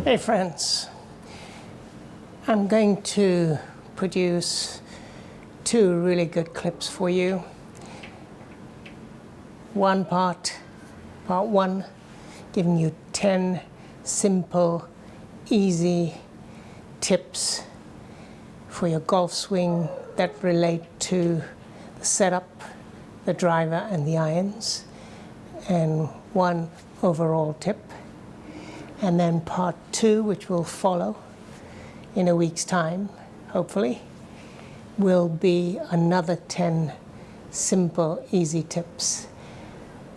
Hey friends, I'm going to produce two really good clips for you. Part one, giving you 10 simple, easy tips for your golf swing that relate to the setup, the driver and the irons, and one overall tip. And then part two, which will follow in a week's time, hopefully, will be another 10 simple, easy tips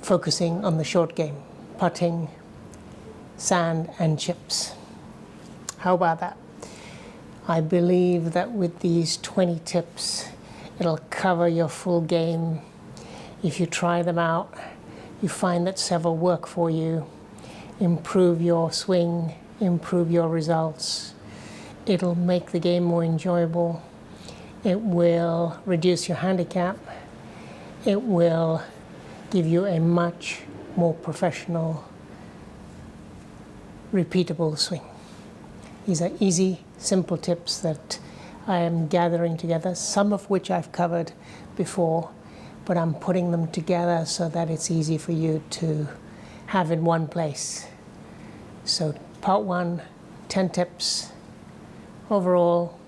focusing on the short game, putting, sand and chips. How about that? I believe that with these 20 tips, it'll cover your full game. If you try them out, you find that several work for you, improve your swing, improve your results. It'll make the game more enjoyable. It will reduce your handicap. It will give you a much more professional, repeatable swing. These are easy, simple tips that I am gathering together, some of which I've covered before, but I'm putting them together so that it's easy for you to have in one place. So part one, 10 tips, overall,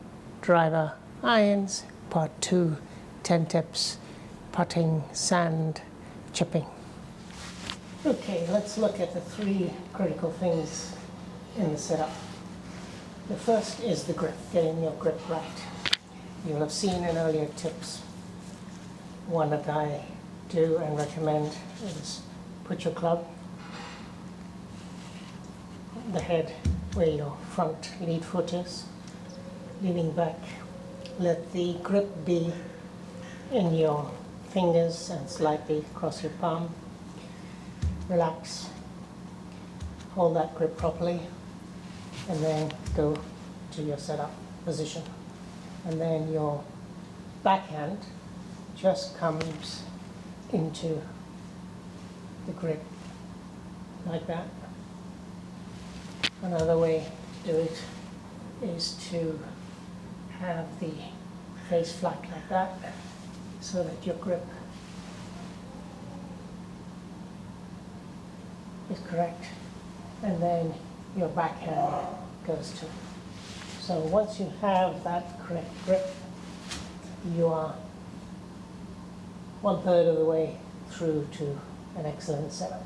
driver, irons. Part two, 10 tips, putting, sand, chipping. Okay, let's look at the three critical things in the setup. The first is the grip, getting your grip right. You'll have seen in earlier tips, one that I do and recommend is put your club, the head where your front lead foot is, leaning back. Let the grip be in your fingers and slightly across your palm. Relax, hold that grip properly, and then go to your setup position. And then your backhand just comes into the grip like that. Another way to do it is to have the face flat like that, so that your grip is correct, and then your backhand goes to. So once you have that correct grip, you are 1/3 of the way through to an excellent setup.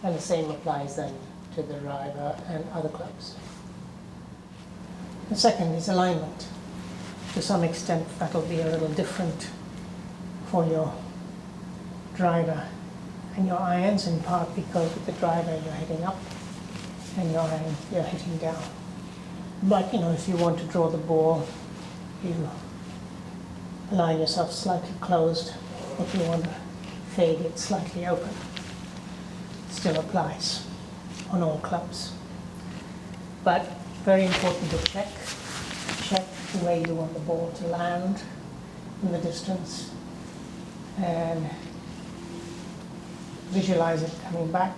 And the same applies then to the driver and other clubs. The second is alignment. To some extent, that'll be a little different for your driver and your irons, in part because with the driver you're hitting up and your iron you're hitting down. But if you want to draw the ball, you align yourself slightly closed. If you want to fade it slightly open, still applies on all clubs. But very important to check where you want the ball to land in the distance and visualize it coming back,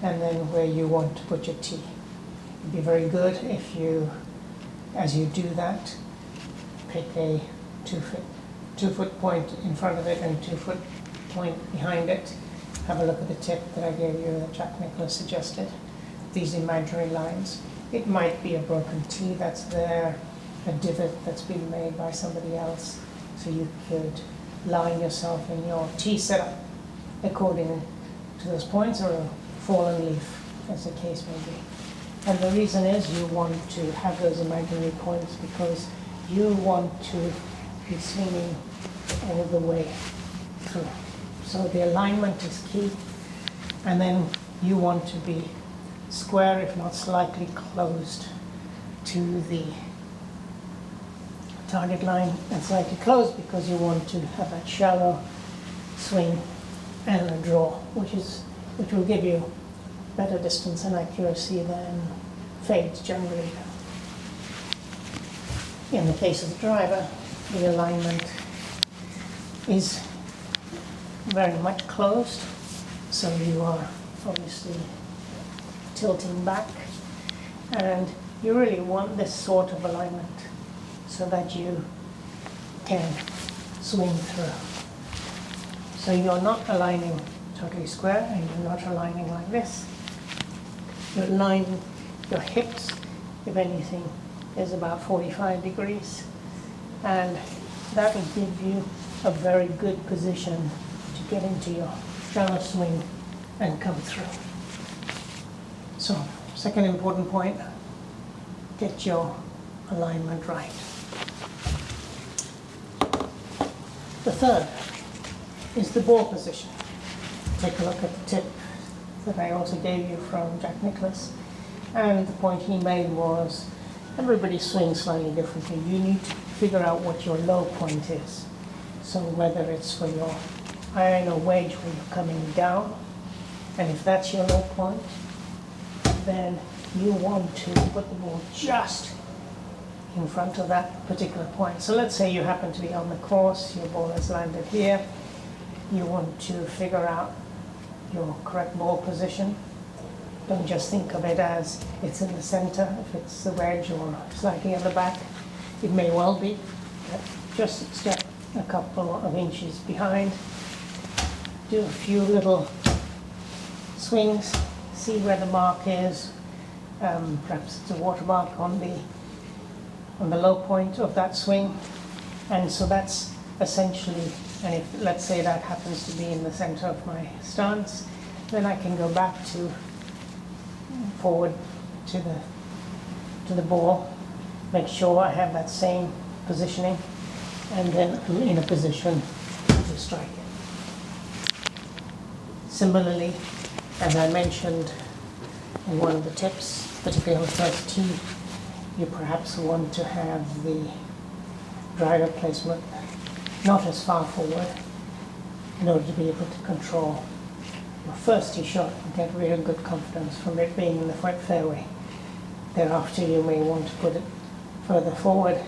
and then where you want to put your tee. It'd be very good if you, as you do that, pick a 2-foot point in front of it and 2-foot point behind it. Have a look at the tip that I gave you that Jack Nicklaus suggested. These imaginary lines. It might be a broken tee that's there, a divot that's been made by somebody else. So you could line yourself in your tee setup according to those points, or a fallen leaf, as the case may be. And the reason is you want to have those imaginary points because you want to be swinging all the way through. So the alignment is key, and then you want to be square, if not slightly closed to the target line, and slightly closed because you want to have that shallow swing and a draw, which will give you better distance and accuracy than fades generally. In the case of the driver, the alignment is very much closed, so you are obviously tilting back And you really want this sort of alignment so that you can swing through. So you're not aligning totally square and you're not aligning like this. You're aligning your hips, if anything, is about 45 degrees. And that will give you a very good position to get into your shallow swing and come through. So, second important point, get your alignment right. The third is the ball position. Take a look at the tip that I also gave you from Jack Nicklaus. And the point he made was, everybody swings slightly differently. You need to figure out what your low point is. So whether it's for your iron or wedge where you're coming down, and if that's your low point, then you want to put the ball just in front of that particular point. So let's say you happen to be on the course, your ball has landed here, you want to figure out your correct ball position. Don't just think of it as it's in the center, if it's the wedge or slightly at the back. It may well be, but just step a couple of inches behind, do a few little swings, see where the mark is. Perhaps it's a watermark on the low point of that swing. And so that's essentially, and if let's say that happens to be in the center of my stance, then I can go back to forward to the ball, make sure I have that same positioning, and then I'm in a position to strike it. Similarly, as I mentioned in one of the tips, particularly on the first tee, you perhaps want to have the driver placement not as far forward in order to be able to control your first tee shot and get really good confidence from it being in the front fairway. Thereafter, you may want to put it further forward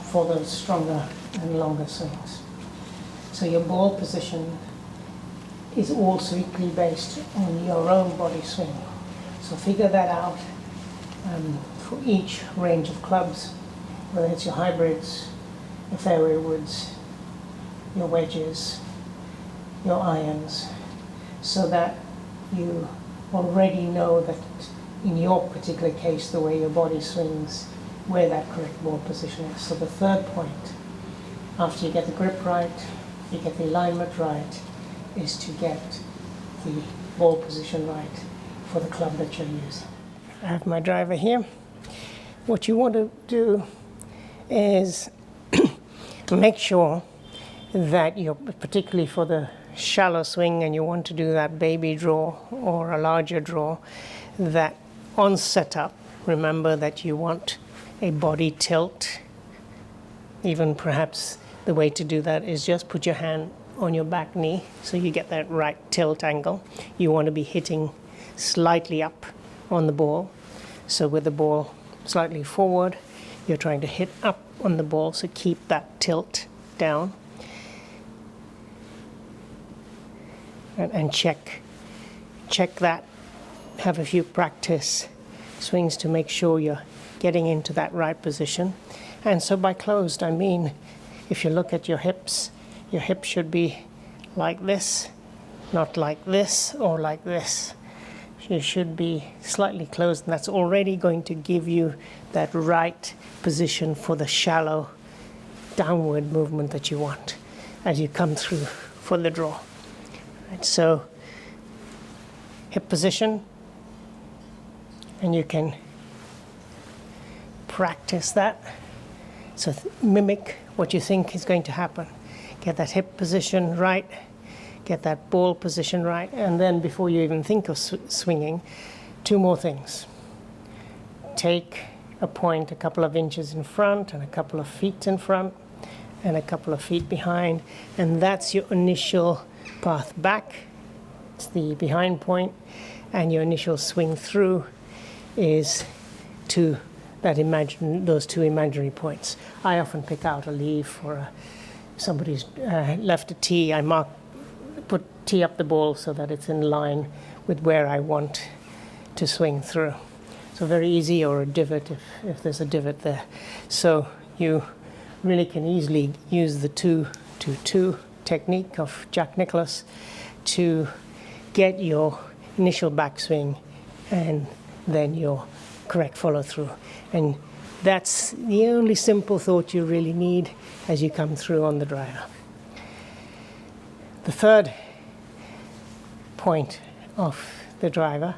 for those stronger and longer swings. So your ball position is also equally based on your own body swing. So figure that out for each range of clubs, whether it's your hybrids, your fairway woods, your wedges, your irons, so that you already know that in your particular case, the way your body swings, where that correct ball position is. So the third point, after you get the grip right, you get the alignment right, is to get the ball position right for the club that you're using. I have my driver here. What you want to do is make sure that you're, particularly for the shallow swing and you want to do that baby draw or a larger draw, that on setup, remember that you want a body tilt. Even perhaps the way to do that is just put your hand on your back knee so you get that right tilt angle. You want to be hitting slightly up on the ball. So with the ball slightly forward, you're trying to hit up on the ball, so keep that tilt down. And check that. Have a few practice swings to make sure you're getting into that right position. And so by closed, I mean, if you look at your hips should be like this, not like this or like this. You should be slightly closed, and that's already going to give you that right position for the shallow downward movement that you want as you come through for the draw. Right, so hip position, and you can practice that. So mimic what you think is going to happen. Get that hip position right, get that ball position right, and then before you even think of swinging, two more things. Take a point a couple of inches in front and a couple of feet in front and a couple of feet behind, and that's your initial path back. It's the behind point, and your initial swing through is to those two imaginary points. I often pick out a leaf or somebody's left a tee. I tee up the ball so that it's in line with where I want to swing through. So very easy, or a divot if there's a divot there. So you really can easily use the 2-2 technique of Jack Nicklaus to get your initial backswing and then your correct follow through. And that's the only simple thought you really need as you come through on the driver. The third point of the driver,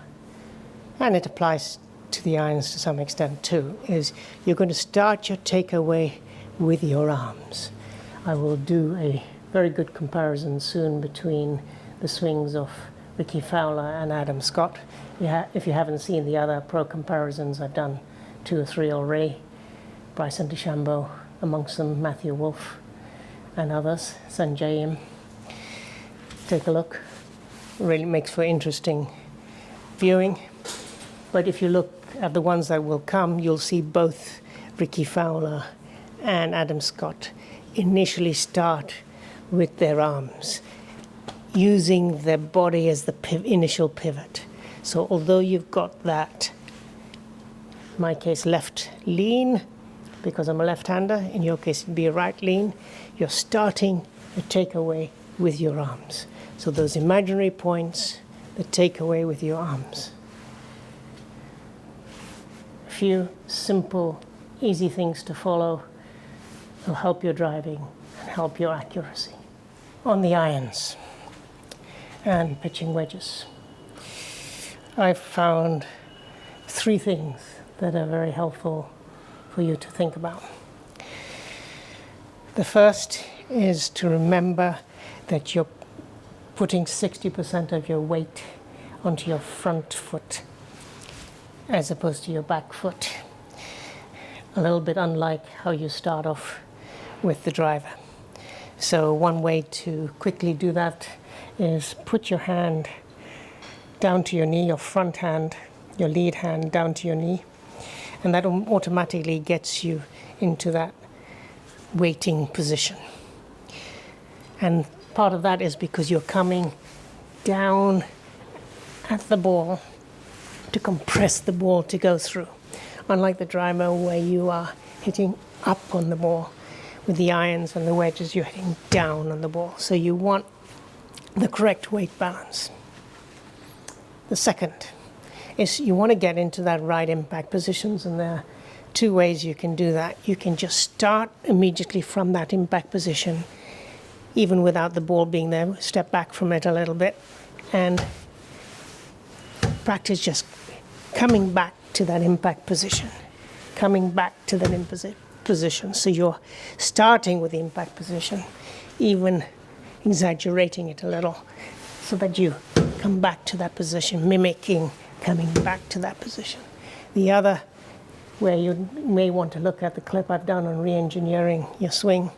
and it applies to the irons to some extent too, is you're going to start your takeaway with your arms. I will do a very good comparison soon between the swings of Ricky Fowler and Adam Scott. If you haven't seen the other pro comparisons, I've done 2 or 3 already. Bryson DeChambeau amongst them, Matthew Wolff and others, Sanjay Im. Take a look. Really makes for interesting viewing. But if you look at the ones that will come, you'll see both Ricky Fowler and Adam Scott initially start with their arms, using their body as the initial pivot. So although you've got that, in my case, left lean, because I'm a left-hander, in your case it'd be a right lean, you're starting a takeaway with your arms. So those imaginary points, the takeaway with your arms. A few simple, easy things to follow will help your driving and help your accuracy. On the irons and pitching wedges, I've found 3 things that are very helpful for you to think about. The first is to remember that you're putting 60% of your weight onto your front foot as opposed to your back foot. A little bit unlike how you start off with the driver. So one way to quickly do that is put your hand down to your knee, your front hand, your lead hand down to your knee, and that automatically gets you into that waiting position. And part of that is because you're coming down at the ball to compress the ball to go through. Unlike the driver where you are hitting up on the ball, with the irons and the wedges you're hitting down on the ball. So you want the correct weight balance. The second is you want to get into that right impact positions, and there are 2 ways you can do that. You can just start immediately from that impact position, even without the ball being there, step back from it a little bit, and practice just coming back to that impact position, coming back to that position. So you're starting with the impact position, even exaggerating it a little, so that you come back to that position, mimicking coming back to that position. The other, where you may want to look at the clip I've done on re-engineering your swing,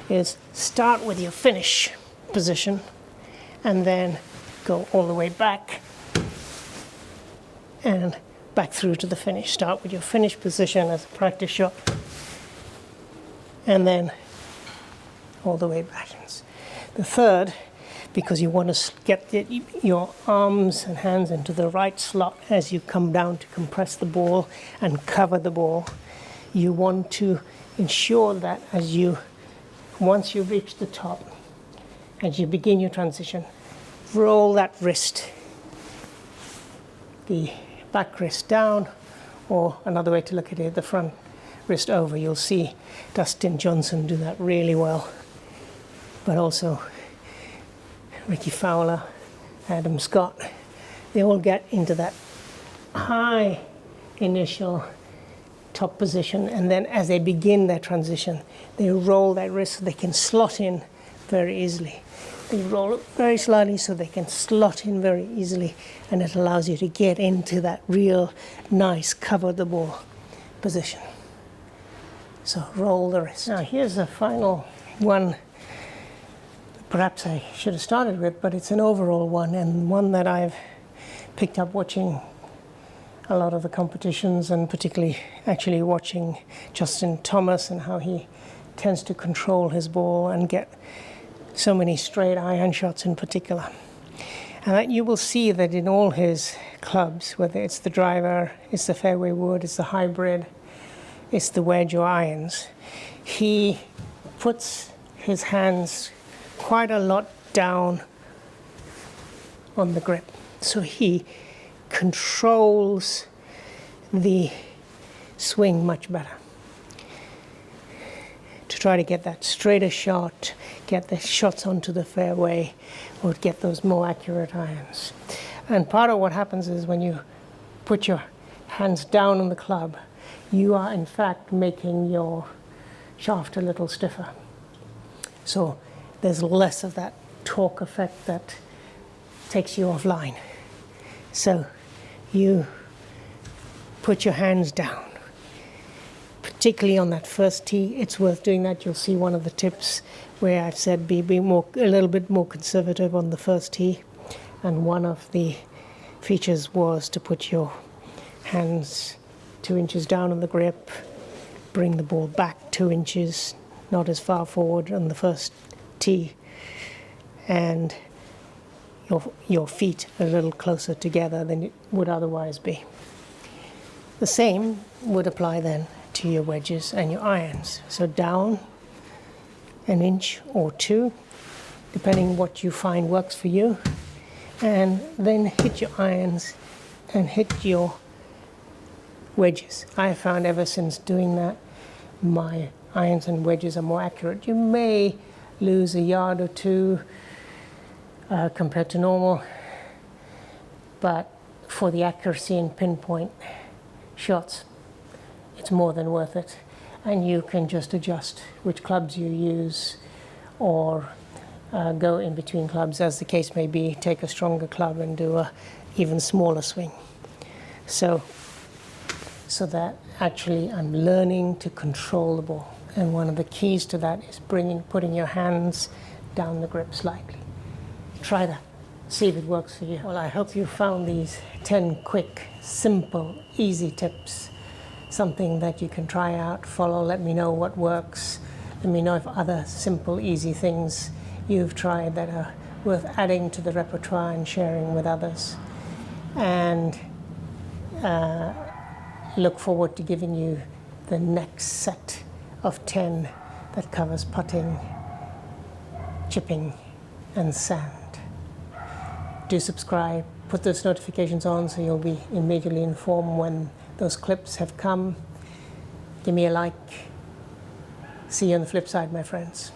is start with your finish position and then go all the way back and back through to the finish. Start with your finish position as a practice shot and then all the way back. The third, because you want to get your arms and hands into the right slot as you come down to compress the ball and cover the ball, you want to ensure that once you reach the top, as you begin your transition, roll that wrist, the back wrist down, or another way to look at it, the front wrist over. You'll see Dustin Johnson do that really well, but also Ricky Fowler, Adam Scott, they all get into that high initial top position, and then as they begin their transition, they roll that wrist so they can slot in very easily. They roll it very slightly so they can slot in very easily, and it allows you to get into that real nice cover the ball position. So roll the wrist. Now here's the final one. Perhaps I should have started with, but it's an overall one, and one that I've picked up watching a lot of the competitions, and particularly actually watching Justin Thomas and how he tends to control his ball and get so many straight iron shots in particular. And that you will see that in all his clubs, whether it's the driver, it's the fairway wood, it's the hybrid, it's the wedge or irons, he puts his hands quite a lot down on the grip. So he controls the swing much better to try to get that straighter shot, get the shots onto the fairway, or get those more accurate irons. And part of what happens is when you put your hands down on the club, you are in fact making your shaft a little stiffer. So there's less of that torque effect that takes you offline. So you put your hands down. Particularly on that first tee, it's worth doing that. You'll see one of the tips where I've said be a little bit more conservative on the first tee. And one of the features was to put your hands 2 inches down on the grip, bring the ball back 2 inches, not as far forward on the first tee, and your feet a little closer together than it would otherwise be. The same would apply then to your wedges and your irons. So down 1 inch or 2, depending what you find works for you, and then hit your irons and hit your wedges. I have found ever since doing that, my irons and wedges are more accurate. You may lose a yard or 2 compared to normal, but for the accuracy and pinpoint shots, it's more than worth it. And you can just adjust which clubs you use, or go in between clubs as the case may be, take a stronger club and do a even smaller swing. So that actually I'm learning to control the ball. And one of the keys to that is putting your hands down the grip slightly. Try that. See if it works for you. Well, I hope you found these 10 quick, simple, easy tips something that you can try out, follow, let me know what works. Let me know if other simple, easy things you've tried that are worth adding to the repertoire and sharing with others. And look forward to giving you the next set of 10 that covers putting, chipping, and sand. Do subscribe, put those notifications on so you'll be immediately informed when those clips have come. Give me a like. See you on the flip side, my friends.